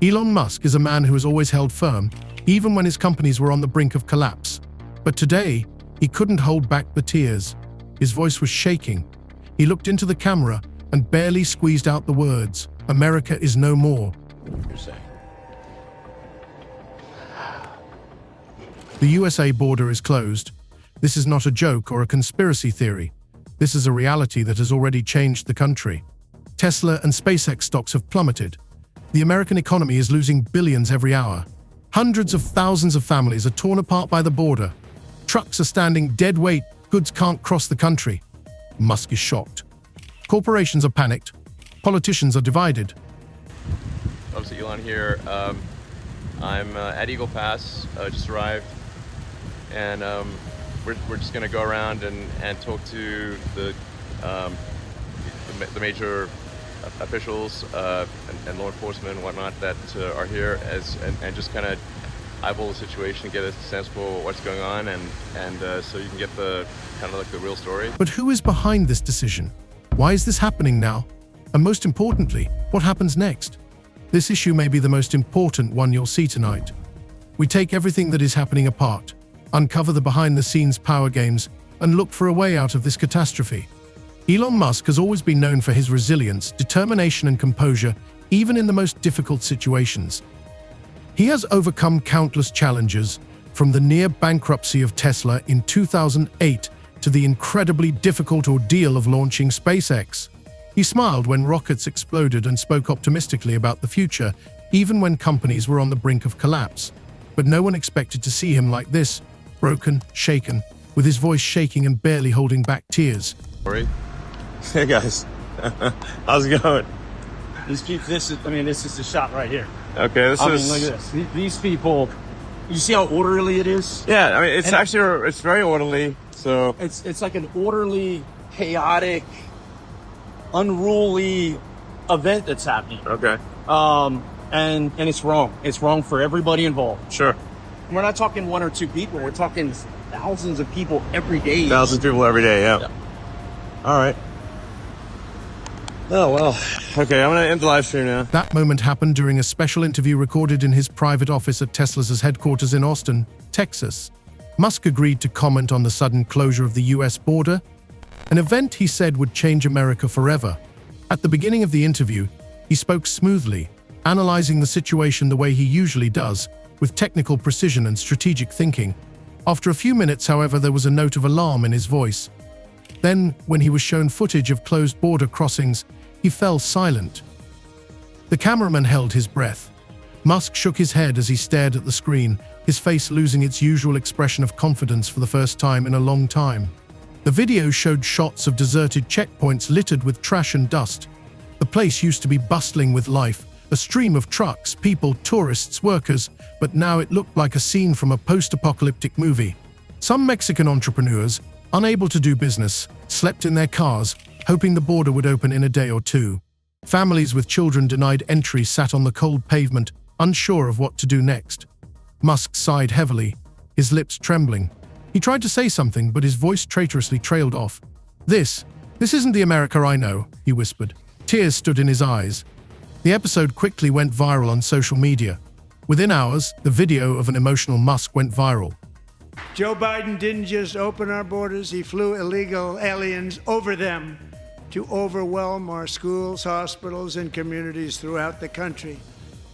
Elon Musk is a man who has always held firm, even when his companies were on the brink of collapse. But today, he couldn't hold back the tears. His voice was shaking. He looked into the camera and barely squeezed out the words, "America is no more." You're saying. The USA border is closed. This is not a joke or a conspiracy theory. This is a reality that has already changed the country. Tesla and SpaceX stocks have plummeted. The American economy is losing billions every hour. Hundreds of thousands of families are torn apart by the border. Trucks are standing dead weight. Goods can't cross the country. Musk is shocked. Corporations are panicked. Politicians are divided. Obviously, Elon here. I'm at Eagle Pass, just arrived, and we're just going to go around and talk to the major officials and law enforcement and whatnot that are here and just kind of eyeball the situation, get a sense for what's going on, and so you can get the kind of like the real story. But who is behind this decision? Why is this happening now? And most importantly, what happens next? This issue may be the most important one you'll see tonight. We take everything that is happening apart, uncover the behind-the-scenes power games, and look for a way out of this catastrophe. Elon Musk has always been known for his resilience, determination, and composure, even in the most difficult situations. He has overcome countless challenges, from the near bankruptcy of Tesla in 2008 to the incredibly difficult ordeal of launching SpaceX. He smiled when rockets exploded and spoke optimistically about the future, even when companies were on the brink of collapse. But no one expected to see him like this, broken, shaken, with his voice shaking and barely holding back tears. Sorry. Hey guys, how's it going? This is the shot right here. Okay, Look at this. These people, you see how orderly it is? Yeah, I mean, it's very orderly. So It's like an orderly, chaotic, unruly event that's happening. okay, And it's wrong. It's wrong for everybody involved. sure. We're not talking one or two people. We're talking thousands of people every day. Thousands of people every day. Yeah. Yeah. All right. Oh well. Okay, I'm gonna end the live stream now. That moment happened during a special interview recorded in his private office at Tesla's headquarters in Austin, Texas. Musk agreed to comment on the sudden closure of the US border, an event he said would change America forever. At the beginning of the interview, he spoke smoothly, analyzing the situation the way he usually does, with technical precision and strategic thinking. After a few minutes, however, there was a note of alarm in his voice. Then, when he was shown footage of closed border crossings, he fell silent. The cameraman held his breath. Musk shook his head as he stared at the screen, his face losing its usual expression of confidence for the first time in a long time. The video showed shots of deserted checkpoints littered with trash and dust. The place used to be bustling with life, a stream of trucks, people, tourists, workers, but now it looked like a scene from a post-apocalyptic movie. Some Mexican entrepreneurs, unable to do business, slept in their cars, hoping the border would open in a day or two. Families with children denied entry sat on the cold pavement, unsure of what to do next. Musk sighed heavily, his lips trembling. He tried to say something, but his voice traitorously trailed off. This isn't the America I know," he whispered. Tears stood in his eyes. The episode quickly went viral on social media. Within hours, the video of an emotional Musk went viral. Joe Biden didn't just open our borders, he flew illegal aliens over them to overwhelm our schools, hospitals, and communities throughout the country.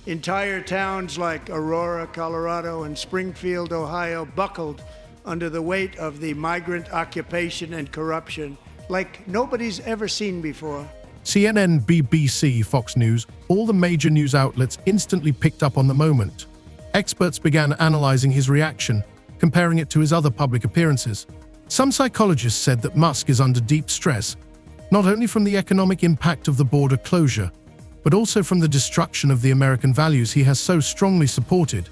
Entire towns like Aurora, Colorado, and Springfield, Ohio, buckled under the weight of the migrant occupation and corruption like nobody's ever seen before. CNN, BBC, Fox News, all the major news outlets instantly picked up on the moment. Experts began analyzing his reaction, comparing it to his other public appearances. Some psychologists said that Musk is under deep stress, not only from the economic impact of the border closure, but also from the destruction of the American values he has so strongly supported.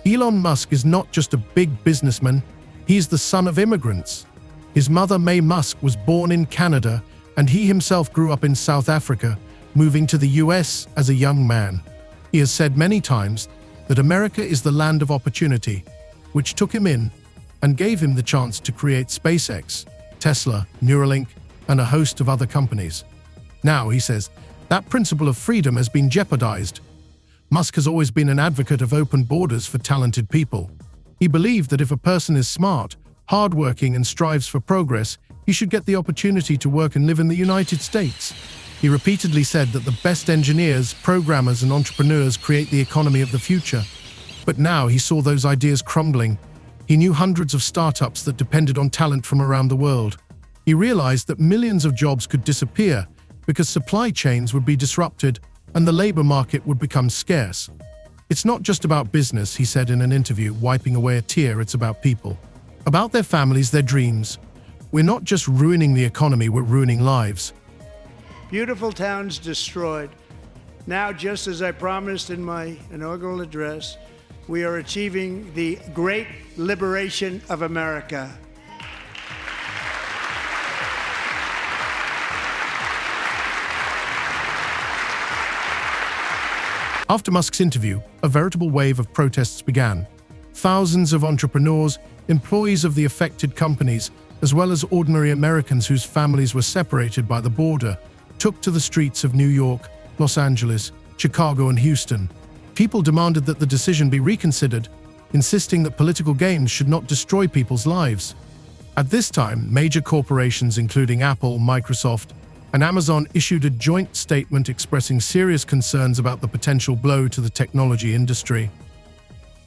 Elon Musk is not just a big businessman, he is the son of immigrants. His mother, May Musk, was born in Canada, and he himself grew up in South Africa, moving to the US as a young man. He has said many times that America is the land of opportunity, which took him in and gave him the chance to create SpaceX, Tesla, Neuralink, and a host of other companies. Now, he says, that principle of freedom has been jeopardized. Musk has always been an advocate of open borders for talented people. He believed that if a person is smart, hardworking, and strives for progress, he should get the opportunity to work and live in the United States. He repeatedly said that the best engineers, programmers, and entrepreneurs create the economy of the future. But now he saw those ideas crumbling. He knew hundreds of startups that depended on talent from around the world. He realized that millions of jobs could disappear because supply chains would be disrupted and the labor market would become scarce. It's not just about business, he said in an interview, wiping away a tear. It's about people, about their families, their dreams. We're not just ruining the economy, we're ruining lives. Beautiful towns destroyed. Now, just as I promised in my inaugural address, we are achieving the great liberation of America. After Musk's interview, a veritable wave of protests began. Thousands of entrepreneurs, employees of the affected companies, as well as ordinary Americans whose families were separated by the border, took to the streets of New York, Los Angeles, Chicago, and Houston. People demanded that the decision be reconsidered, insisting that political games should not destroy people's lives. At this time, major corporations including Apple, Microsoft, and Amazon issued a joint statement expressing serious concerns about the potential blow to the technology industry.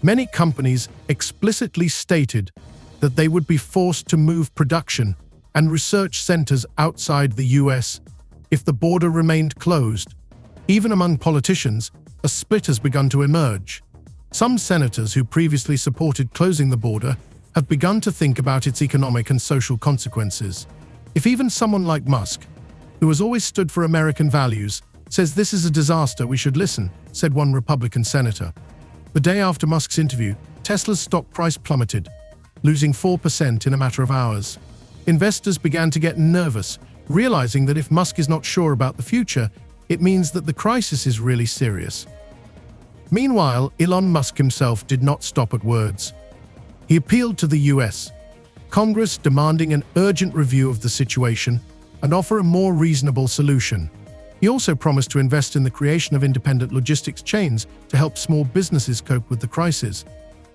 Many companies explicitly stated that they would be forced to move production and research centers outside the US if the border remained closed. Even among politicians, a split has begun to emerge. Some senators who previously supported closing the border have begun to think about its economic and social consequences. If even someone like Musk, who has always stood for American values, says this is a disaster, we should listen, said one Republican senator. The day after Musk's interview, Tesla's stock price plummeted, losing 4% in a matter of hours. Investors began to get nervous, realizing that if Musk is not sure about the future, it means that the crisis is really serious. Meanwhile, Elon Musk himself did not stop at words. He appealed to the US Congress, demanding an urgent review of the situation and offer a more reasonable solution. He also promised to invest in the creation of independent logistics chains to help small businesses cope with the crisis.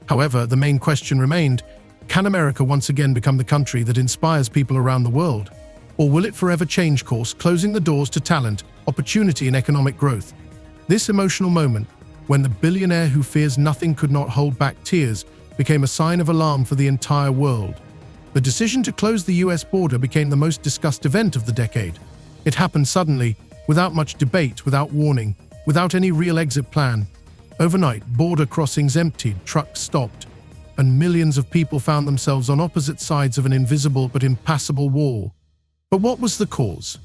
However, the main question remained, can America once again become the country that inspires people around the world? Or will it forever change course, closing the doors to talent, opportunity, and economic growth? This emotional moment, when the billionaire who fears nothing could not hold back tears, became a sign of alarm for the entire world. The decision to close the US border became the most discussed event of the decade. It happened suddenly, without much debate, without warning, without any real exit plan. Overnight, border crossings emptied, trucks stopped, and millions of people found themselves on opposite sides of an invisible but impassable wall. But what was the cause?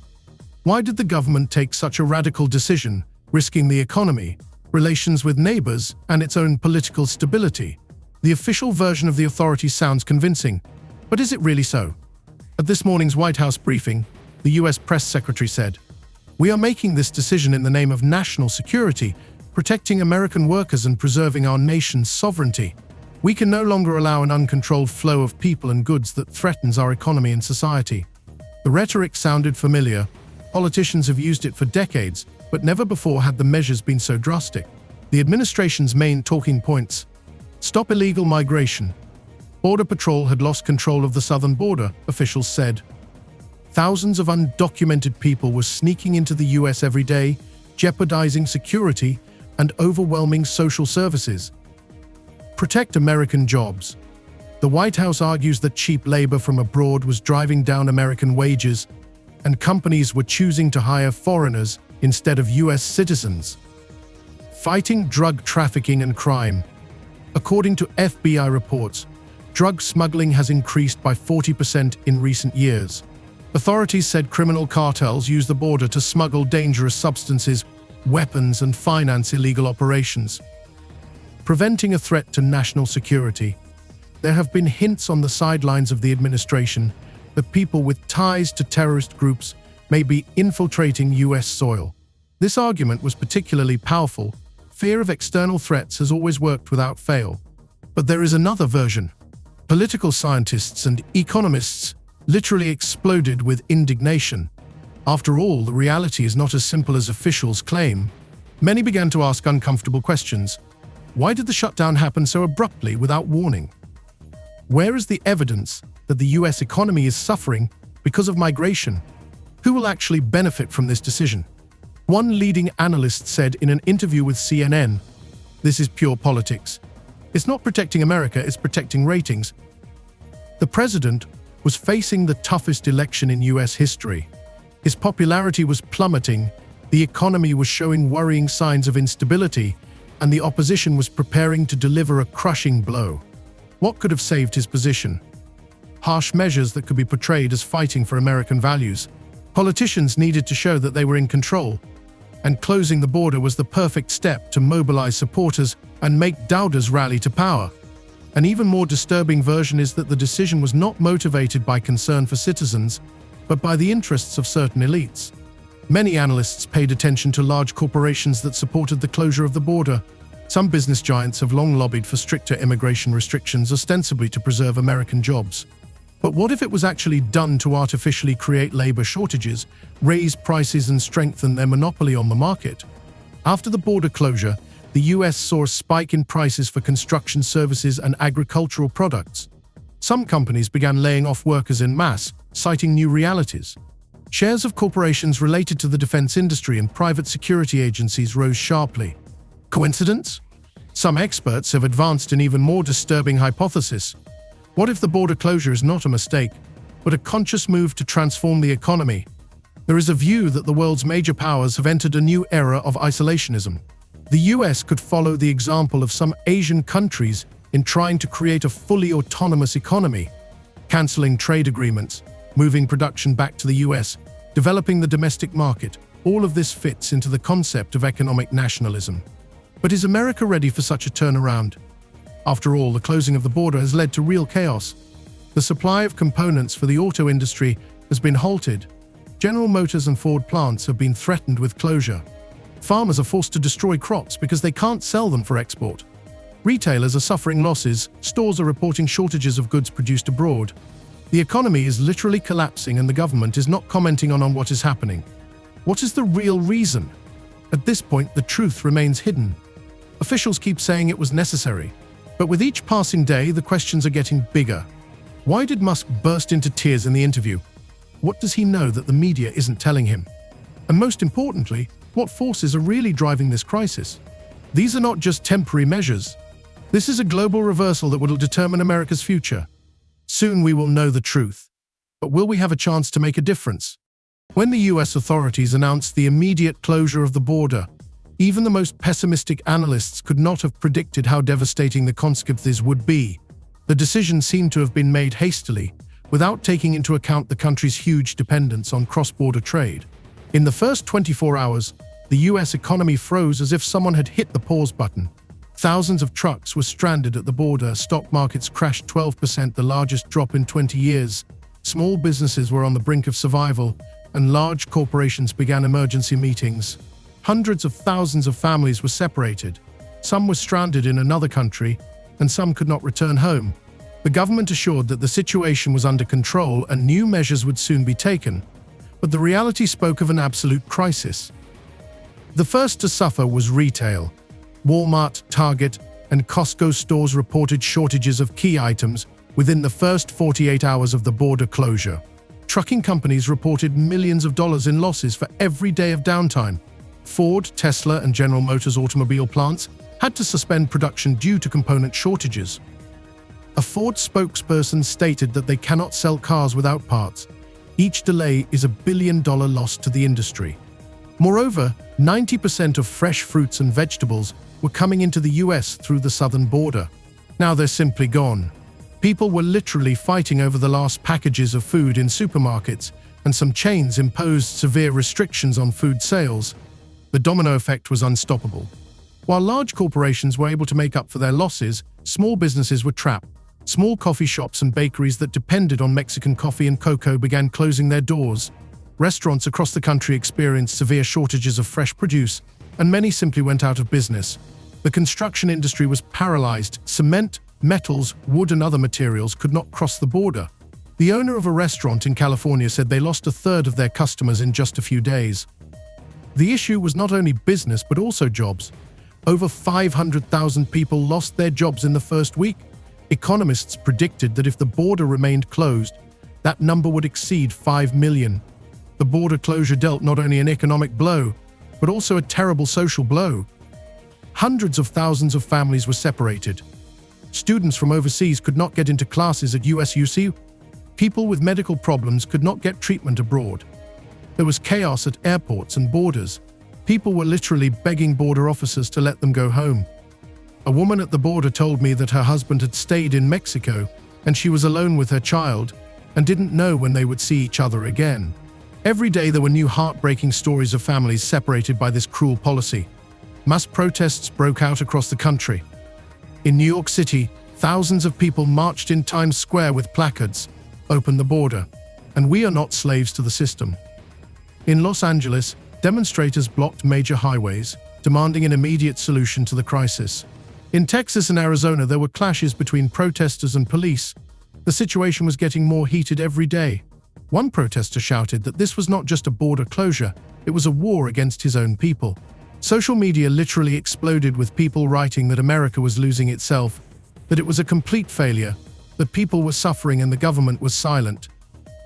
Why did the government take such a radical decision, risking the economy, relations with neighbors, and its own political stability? The official version of the authorities sounds convincing, but is it really so? At this morning's White House briefing, the US press secretary said, "We are making this decision in the name of national security, protecting American workers and preserving our nation's sovereignty. We can no longer allow an uncontrolled flow of people and goods that threatens our economy and society." The rhetoric sounded familiar. Politicians have used it for decades, but never before had the measures been so drastic. The administration's main talking points: stop illegal migration. Border Patrol had lost control of the southern border, officials said. Thousands of undocumented people were sneaking into the US every day, jeopardizing security and overwhelming social services. Protect American jobs. The White House argues that cheap labor from abroad was driving down American wages, and companies were choosing to hire foreigners instead of US citizens. Fighting drug trafficking and crime. According to FBI reports, drug smuggling has increased by 40% in recent years. Authorities said criminal cartels use the border to smuggle dangerous substances, weapons, and finance illegal operations. Preventing a threat to national security. There have been hints on the sidelines of the administration that people with ties to terrorist groups may be infiltrating US soil. This argument was particularly powerful. Fear of external threats has always worked without fail. But there is another version. Political scientists and economists literally exploded with indignation. After all, the reality is not as simple as officials claim. Many began to ask uncomfortable questions. Why did the shutdown happen so abruptly without warning? Where is the evidence that the US economy is suffering because of migration? Who will actually benefit from this decision? One leading analyst said in an interview with CNN, "This is pure politics. It's not protecting America, it's protecting ratings." The president was facing the toughest election in US history. His popularity was plummeting, the economy was showing worrying signs of instability, and the opposition was preparing to deliver a crushing blow. What could have saved his position? Harsh measures that could be portrayed as fighting for American values. Politicians needed to show that they were in control, and closing the border was the perfect step to mobilize supporters and make doubters rally to power. An even more disturbing version is that the decision was not motivated by concern for citizens, but by the interests of certain elites. Many analysts paid attention to large corporations that supported the closure of the border. Some business giants have long lobbied for stricter immigration restrictions, ostensibly to preserve American jobs. But what if it was actually done to artificially create labor shortages, raise prices, and strengthen their monopoly on the market? After the border closure, the US saw a spike in prices for construction services and agricultural products. Some companies began laying off workers en masse, citing new realities. Shares of corporations related to the defense industry and private security agencies rose sharply. Coincidence? Some experts have advanced an even more disturbing hypothesis. What if the border closure is not a mistake, but a conscious move to transform the economy? There is a view that the world's major powers have entered a new era of isolationism. The US could follow the example of some Asian countries in trying to create a fully autonomous economy, canceling trade agreements, moving production back to the US, developing the domestic market. All of this fits into the concept of economic nationalism. But is America ready for such a turnaround? After all, the closing of the border has led to real chaos. The supply of components for the auto industry has been halted. General Motors and Ford plants have been threatened with closure. Farmers are forced to destroy crops because they can't sell them for export. Retailers are suffering losses, stores are reporting shortages of goods produced abroad. The economy is literally collapsing and the government is not commenting on what is happening. What is the real reason? At this point, the truth remains hidden. Officials keep saying it was necessary. But with each passing day, the questions are getting bigger. Why did Musk burst into tears in the interview? What does he know that the media isn't telling him? And most importantly, what forces are really driving this crisis? These are not just temporary measures. This is a global reversal that will determine America's future. Soon we will know the truth. But will we have a chance to make a difference? When the US authorities announced the immediate closure of the border, even the most pessimistic analysts could not have predicted how devastating the consequences would be. The decision seemed to have been made hastily, without taking into account the country's huge dependence on cross-border trade. In the first 24 hours, the US economy froze as if someone had hit the pause button. Thousands of trucks were stranded at the border, stock markets crashed 12%, the largest drop in 20 years. Small businesses were on the brink of survival, and large corporations began emergency meetings. Hundreds of thousands of families were separated. Some were stranded in another country, and some could not return home. The government assured that the situation was under control and new measures would soon be taken. But the reality spoke of an absolute crisis. The first to suffer was retail. Walmart, Target, and Costco stores reported shortages of key items within the first 48 hours of the border closure. Trucking companies reported millions of dollars in losses for every day of downtime. Ford, Tesla, and General Motors automobile plants had to suspend production due to component shortages. A Ford spokesperson stated that they cannot sell cars without parts. Each delay is $1 billion loss to the industry. Moreover, 90% of fresh fruits and vegetables were coming into the US through the southern border. Now they're simply gone. People were literally fighting over the last packages of food in supermarkets, and some chains imposed severe restrictions on food sales. The domino effect was unstoppable. While large corporations were able to make up for their losses, small businesses were trapped. Small coffee shops and bakeries that depended on Mexican coffee and cocoa began closing their doors. Restaurants across the country experienced severe shortages of fresh produce, and many simply went out of business. The construction industry was paralyzed. Cement, metals, wood, and other materials could not cross the border. The owner of a restaurant in California said they lost a third of their customers in just a few days. The issue was not only business but also jobs. Over 500,000 people lost their jobs in the first week. Economists predicted that if the border remained closed, that number would exceed 5 million. The border closure dealt not only an economic blow, but also a terrible social blow. Hundreds of thousands of families were separated. Students from overseas could not get into classes at USUC. People with medical problems could not get treatment abroad. There was chaos at airports and borders. People were literally begging border officers to let them go home. A woman at the border told me that her husband had stayed in Mexico and she was alone with her child and didn't know when they would see each other again. Every day there were new heartbreaking stories of families separated by this cruel policy. Mass protests broke out across the country. In New York City, thousands of people marched in Times Square with placards, "Open the border, and we are not slaves to the system." In Los Angeles, demonstrators blocked major highways, demanding an immediate solution to the crisis. In Texas and Arizona, there were clashes between protesters and police. The situation was getting more heated every day. One protester shouted that this was not just a border closure, it was a war against his own people. Social media literally exploded with people writing that America was losing itself, that it was a complete failure, that people were suffering and the government was silent.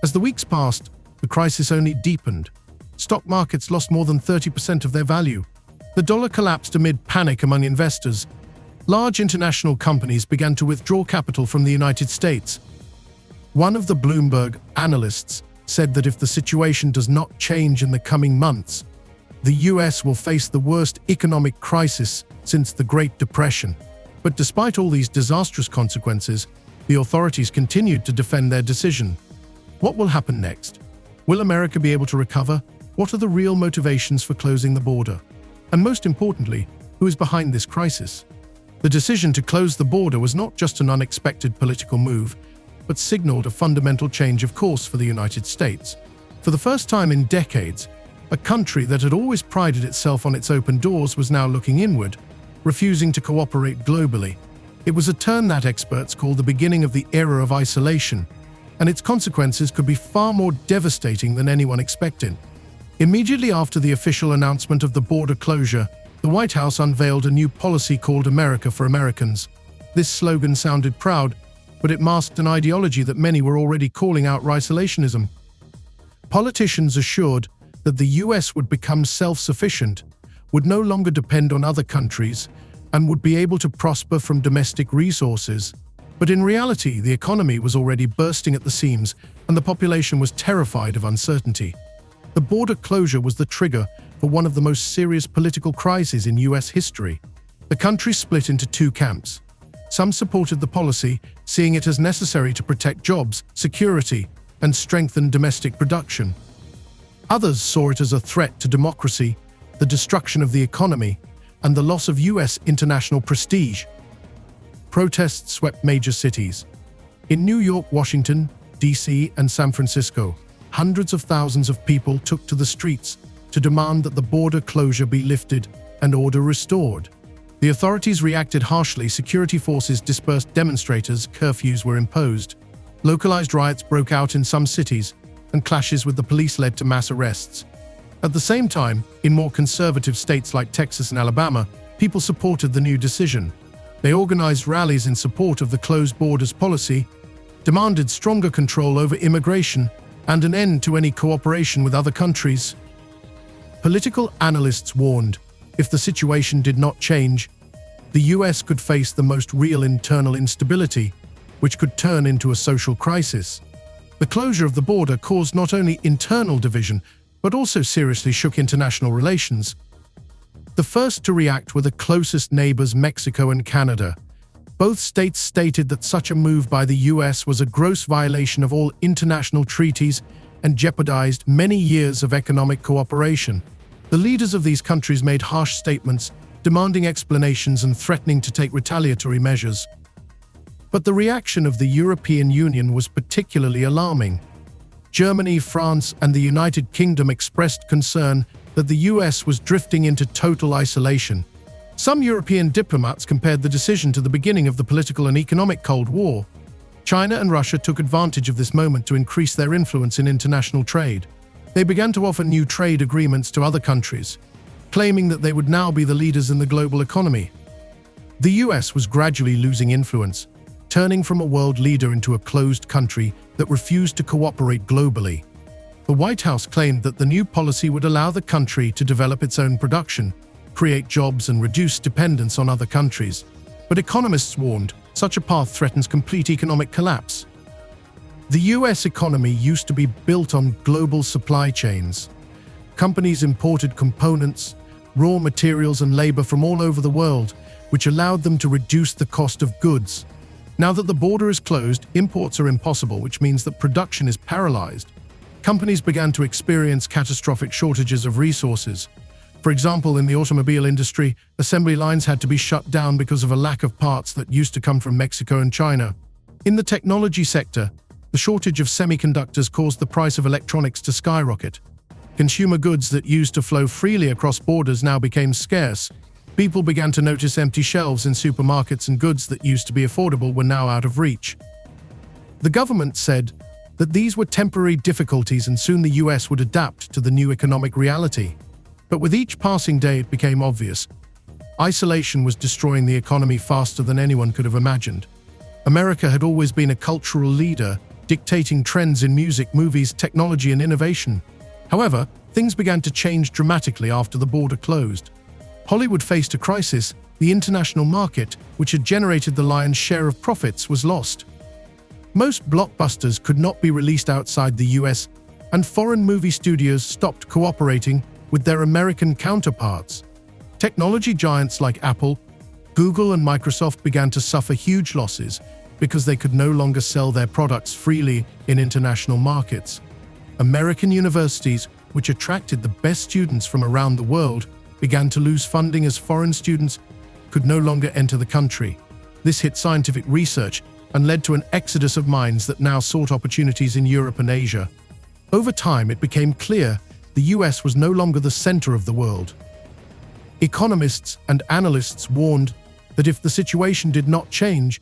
As the weeks passed, the crisis only deepened. Stock markets lost more than 30% of their value. The dollar collapsed amid panic among investors. Large international companies began to withdraw capital from the United States. One of the Bloomberg analysts said that if the situation does not change in the coming months, the US will face the worst economic crisis since the Great Depression. But despite all these disastrous consequences, the authorities continued to defend their decision. What will happen next? Will America be able to recover? What are the real motivations for closing the border? And most importantly, who is behind this crisis? The decision to close the border was not just an unexpected political move, but signaled a fundamental change of course for the United States. For the first time in decades, a country that had always prided itself on its open doors was now looking inward, refusing to cooperate globally. It was a turn that experts call the beginning of the era of isolation, and its consequences could be far more devastating than anyone expected. Immediately after the official announcement of the border closure, the White House unveiled a new policy called America for Americans. This slogan sounded proud, but it masked an ideology that many were already calling out isolationism. Politicians assured that the US would become self-sufficient, would no longer depend on other countries, and would be able to prosper from domestic resources. But in reality, the economy was already bursting at the seams, and the population was terrified of uncertainty. The border closure was the trigger for one of the most serious political crises in US history. The country split into two camps. Some supported the policy, seeing it as necessary to protect jobs, security, and strengthen domestic production. Others saw it as a threat to democracy, the destruction of the economy, and the loss of US international prestige. Protests swept major cities. In New York, Washington, D.C., and San Francisco, hundreds of thousands of people took to the streets to demand that the border closure be lifted and order restored. The authorities reacted harshly. Security forces dispersed demonstrators, curfews were imposed. Localized riots broke out in some cities, and clashes with the police led to mass arrests. At the same time, in more conservative states like Texas and Alabama, people supported the new decision. They organized rallies in support of the closed borders policy, demanded stronger control over immigration, and an end to any cooperation with other countries. Political analysts warned, if the situation did not change, the US could face the most real internal instability, which could turn into a social crisis. The closure of the border caused not only internal division, but also seriously shook international relations. The first to react were the closest neighbors, Mexico and Canada. Both states stated that such a move by the US was a gross violation of all international treaties and jeopardized many years of economic cooperation. The leaders of these countries made harsh statements, demanding explanations and threatening to take retaliatory measures. But the reaction of the European Union was particularly alarming. Germany, France, and the United Kingdom expressed concern that the US was drifting into total isolation. Some European diplomats compared the decision to the beginning of the political and economic Cold War. China and Russia took advantage of this moment to increase their influence in international trade. They began to offer new trade agreements to other countries, claiming that they would now be the leaders in the global economy. The US was gradually losing influence, turning from a world leader into a closed country that refused to cooperate globally. The White House claimed that the new policy would allow the country to develop its own production, create jobs, and reduce dependence on other countries. But economists warned such a path threatens complete economic collapse. The US economy used to be built on global supply chains. Companies imported components, raw materials, and labor from all over the world, which allowed them to reduce the cost of goods. Now that the border is closed, imports are impossible, which means that production is paralyzed. Companies began to experience catastrophic shortages of resources. For example, in the automobile industry, assembly lines had to be shut down because of a lack of parts that used to come from Mexico and China. In the technology sector, the shortage of semiconductors caused the price of electronics to skyrocket. Consumer goods that used to flow freely across borders now became scarce. People began to notice empty shelves in supermarkets, and goods that used to be affordable were now out of reach. The government said that these were temporary difficulties and soon the US would adapt to the new economic reality. But with each passing day, it became obvious. Isolation was destroying the economy faster than anyone could have imagined. America had always been a cultural leader, dictating trends in music, movies, technology, and innovation. However, things began to change dramatically after the border closed. Hollywood faced a crisis. The international market, which had generated the lion's share of profits, was lost. Most blockbusters could not be released outside the US, and foreign movie studios stopped cooperating with their American counterparts. Technology giants like Apple, Google, and Microsoft began to suffer huge losses because they could no longer sell their products freely in international markets. American universities, which attracted the best students from around the world, began to lose funding as foreign students could no longer enter the country. This hit scientific research and led to an exodus of minds that now sought opportunities in Europe and Asia. Over time, it became clear the US was no longer the center of the world. Economists and analysts warned that if the situation did not change,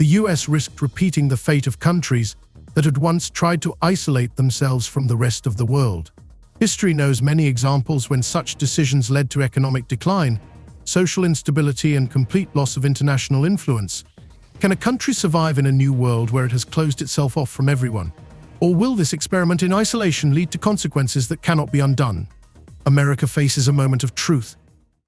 the US risked repeating the fate of countries that had once tried to isolate themselves from the rest of the world. History knows many examples when such decisions led to economic decline, social instability, and complete loss of international influence. Can a country survive in a new world where it has closed itself off from everyone? Or will this experiment in isolation lead to consequences that cannot be undone? America faces a moment of truth.